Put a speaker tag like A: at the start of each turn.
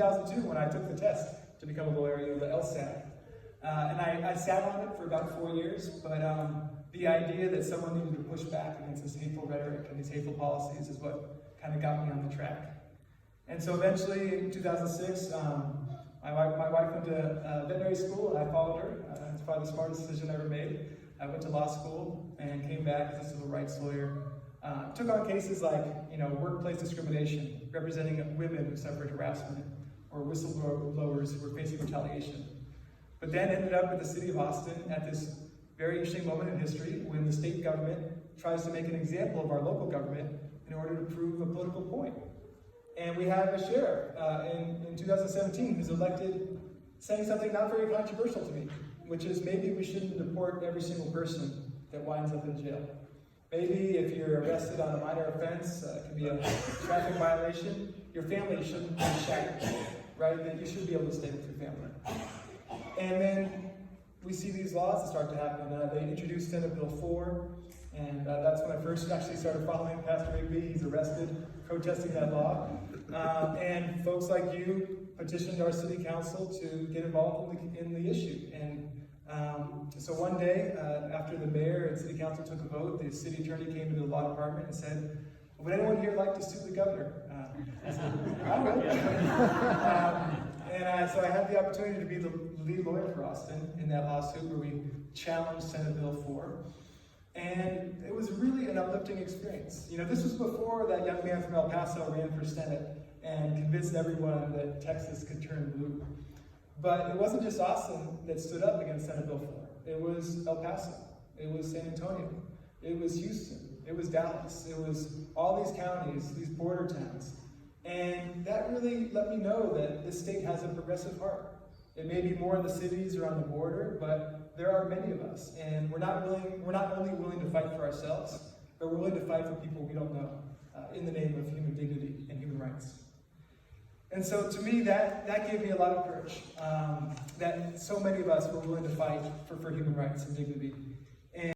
A: 2002 when I took the test to become a lawyer, the LSAT. And I sat on it for about 4 years, but the idea that someone needed to push back against this hateful rhetoric and these hateful policies is what kind of got me on the track. And so eventually, in 2006, my wife went to veterinary school, and I followed her. It's probably the smartest decision I ever made. I went to law school and came back as a civil rights lawyer. Took on cases like, workplace discrimination, representing women who suffered harassment, or whistleblowers who were facing retaliation. But then ended up at the city of Austin at this very interesting moment in history when the state government tries to make an example of our local government in order to prove a political point. And we have a sheriff in 2017 who's elected saying something not very controversial to me, which is maybe we shouldn't deport every single person that winds up in jail. Maybe if you're arrested on a minor offense, it could be a traffic violation, your family shouldn't be shattered, right? That you should be able to stay with your family. And then we see these laws that start to happen. They introduced Senate Bill 4, and that's when I first actually started following Pastor Rigby. He's arrested, protesting that law. And folks like you petitioned our city council to get involved in the issue. And so one day, after the mayor and city council took a vote, the city attorney came into the law department and said, "Would anyone here like to sue the governor?" I said, "I would." So I had the opportunity to be the lead lawyer for Austin in that lawsuit where we challenged Senate Bill 4. And it was really an uplifting experience. This was before that young man from El Paso ran for Senate and convinced everyone that Texas could turn blue. But it wasn't just Austin that stood up against Senate Bill 4. It was El Paso. It was San Antonio. It was Houston. It was Dallas. It was all these counties, these border towns. And that really let me know that this state has a progressive heart. It may be more in the cities or on the border, but there are many of us. And we're not only willing to fight for ourselves, but we're willing to fight for people we don't know in the name of human dignity and human rights. And so to me, that gave me a lot of courage, that so many of us were willing to fight for human rights and dignity.